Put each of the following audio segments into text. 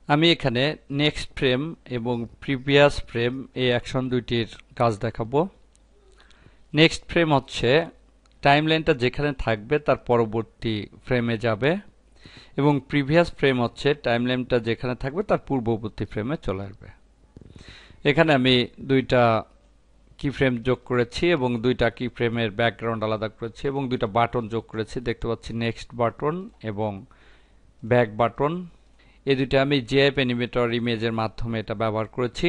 আমি এখানে next frame এবং প্রিভিয়াস ফ্রেম এই অ্যাকশন দুইটির কাজ দেখাবো। নেক্সট ফ্রেম হচ্ছে টাইমলাইনটা যেখানে থাকবে তার পরবর্তী ফ্রেমে যাবে, এবং প্রিভিয়াস ফ্রেম হচ্ছে টাইমলাইনটা যেখানে থাকবে তার পূর্ববর্তী ফ্রেমে চলে আসবে। এখানে আমি দুইটা কি ফ্রেম যোগ করেছি এবং দুইটা কি ফ্রেমের ব্যাকগ্রাউন্ড আলাদা করেছি এবং দুইটা বাটন যোগ করেছি। দেখতে পাচ্ছি নেক্সট বাটন এবং ব্যাক বাটন। এই দুইটা আমি জিআইএফ অ্যানিমেটর ইমেজের মাধ্যমে এটা ব্যবহার করেছি।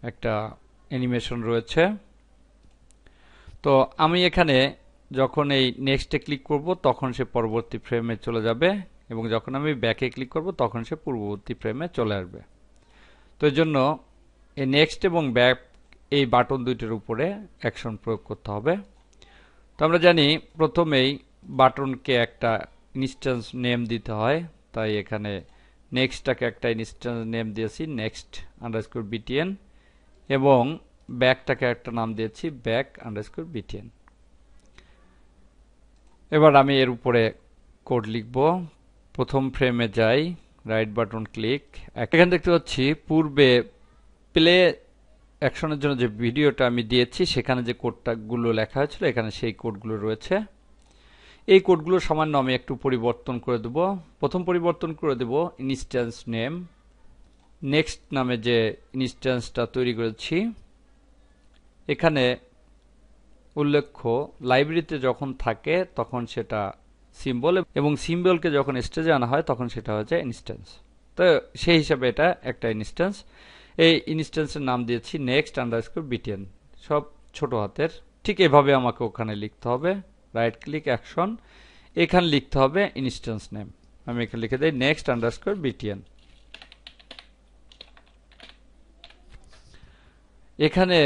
একটা অ্যানিমেশন রয়েছে। তো আমি এখানে যখন এই নেক্সটে ক্লিক করব তখন সে পরবর্তী ফ্রেমে চলে যাবে, এবং যখন আমি ব্যাকে ক্লিক করব তখন সে পূর্ববর্তী ফ্রেমে চলে আসবে। তো এর জন্য এই নেক্সট এবং ব্যাক এই বাটন দুইটার উপরে অ্যাকশন প্রয়োগ করতে হবে। তো আমরা জানি প্রথমেই বাটনকে একটা ইনস্ট্যান্স নেম দিতে হয়, তাই এখানে নেক্সটটাকে একটা ইনস্ট্যান্স নেম দিয়েছি নেক্সট আন্ডারস্কোর বিটিএন, এবং ব্যাকটাকে একটা নাম দিয়েছি ব্যাক আন্ডারস্কোর বিটিএন। এবার আমি এর উপরে কোড লিখব। প্রথম ফ্রেমে যাই, রাইট বাটন ক্লিক। এখানে দেখতে পাচ্ছি পূর্বে প্লে অ্যাকশনের জন্য যে ভিডিওটা আমি দিয়েছি সেখানে যে কোডগুলো লেখা হয়েছিল এখানে সেই কোডগুলো রয়েছে। এই কোডগুলো সামান্য আমি একটু পরিবর্তন করে দেব। প্রথম পরিবর্তন করে দেব ইনস্ট্যান্স নেম। নেক্সট নামে যে ইনস্ট্যান্সটা তৈরি করেছি এখানে উল্লেখ্য লাইব্রেরিতে যখন থাকে তখন সেটা সিম্বল, এবং সিম্বলকে যখন স্টেজে আনা হয় তখন সেটা হচ্ছে ইনস্ট্যান্স। তো সেই হিসাবে এটা একটা ইনস্ট্যান্স। এই ইনস্ট্যান্সের নাম দিয়েছি নেক্সট আন্ডারস্কোর বিটিএন, সব ছোট হাতের। ঠিক এভাবে আমাকে ওখানে লিখতে হবে। রাইট ক্লিক অ্যাকশন, এখানে লিখতে হবে ইনস্ট্যান্স নেম। আমি এখানে লিখে দেই নেক্সট আন্ডারস্কোর বিটিএন। এখানে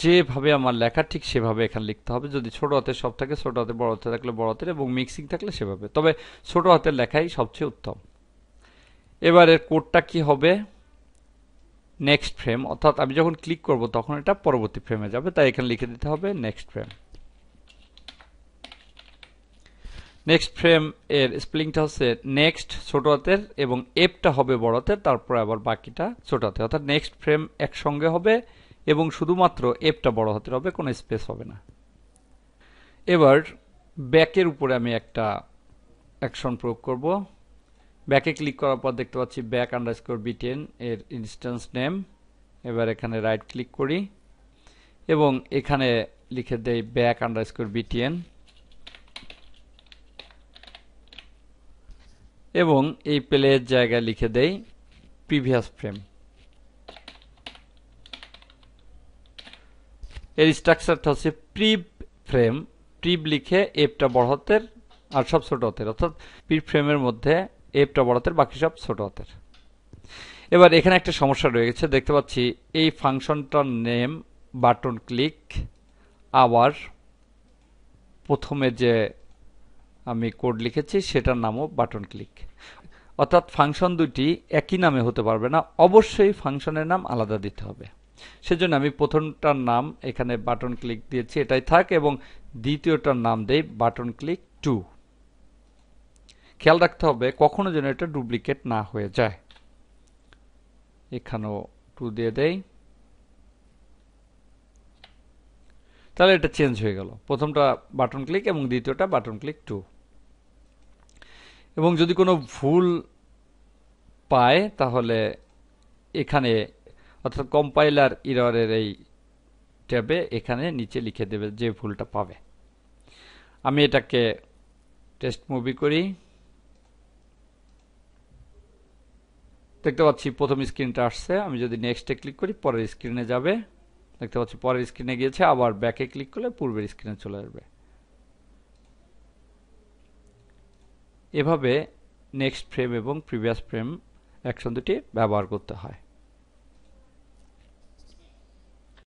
যেভাবে আমার লেখা ঠিক সেভাবে এখানে লিখতে হবে। যদি ছোট হাতের সব থাকে ছোট হাতের, বড় হাতে থাকলে বড় হাতের, এবং মিক্সিং থাকলে সেভাবে, তবে ছোট হাতের লেখাই সবচেয়ে উত্তম। এবারে কোডটা কি হবে, নেক্সট ফ্রেম, অর্থাৎ আমি যখন ক্লিক করব তখন এটা পরবর্তী ফ্রেমে যাবে, তাই এখানে লিখে দিতে হবে নেক্সট ফ্রেম। নেক্সট ফ্রেম এর স্পেলিংটা হচ্ছে নেক্সট ছোট হাতের এবং এফটা হবে বড় হাতের, তারপরে আবার বাকিটা ছোট হাতের, অর্থাৎ নেক্সট ফ্রেম একসঙ্গে হবে এবং শুধুমাত্র এফটা বড় হাতের হবে, কোনো স্পেস হবে না। এবার ব্যাকের উপরে আমি একটা অ্যাকশন প্রয়োগ করব। ব্যাকে ক্লিক করার পর দেখতে পাচ্ছি ব্যাক আন্ডারস্কোর বিটিএন এর ইনস্ট্যান্স নেম। এবার এখানে রাইট ক্লিক করি এবং এখানে লিখে দেই ব্যাক আন্ডারস্কোর বিটিএন, এবং এই প্লের জায়গায় লিখে দেই প্রিভিয়াস ফ্রেম। এর স্ট্রাকচারটা হচ্ছে প্রিভ ফ্রেম। প্রিভ লিখে এফটা বড় হাতের আর সব ছোট হাতের, অর্থাৎ প্রিভ ফ্রেমের মধ্যে এফটা বড় হাতের, বাকি সব ছোট হাতের। এবার এখানে একটা সমস্যা রয়ে গেছে। দেখতে পাচ্ছি এই ফাংশনটার নেম বাটন ক্লিক, আবার প্রথমে যে আমি কোড লিখেছি সেটার নামও বাটন ক্লিক, অর্থাৎ ফাংশন দুটি একই নামে হতে পারবে না, অবশ্যই ফাংশনের নাম আলাদা দিতে হবে। সেজন্য আমি প্রথমটার নাম এখানে বাটন ক্লিক দিয়েছি, এটাই থাক, এবং দ্বিতীয়টার নাম দেই বাটন ক্লিক 2। খেয়াল রাখতে হবে কখনো যেন এটা ডুপ্লিকেট না হয়ে যায়। এখানেও 2 দিয়ে দেই, তাহলে এটা চেঞ্জ হয়ে গেল। প্রথমটা বাটন ক্লিক এবং দ্বিতীয়টা বাটন ক্লিক 2। এবং যদি কোনো ভুল পায় তাহলে এখানে, অর্থাৎ কম্পাইলার এররের এই ট্যাবে এখানে নিচে লিখে দেবে যে ভুলটা পাবে। আমি এটাকে টেস্ট মুভি করি। দেখতে পাচ্ছি প্রথম স্ক্রিনটা আসছে। আমি যদি নেক্সটে ক্লিক করি পরের স্ক্রিনে যাবে। দেখতে পাচ্ছি পরের স্ক্রিনে গিয়েছে, আবার ব্যাকে ক্লিক করলে পূর্বের স্ক্রিনে চলে আসবে। এভাবে নেক্সট ফ্রেম এবং প্রিভিয়াস ফ্রেম অ্যাকশন দুটি ব্যবহার করতে হয়।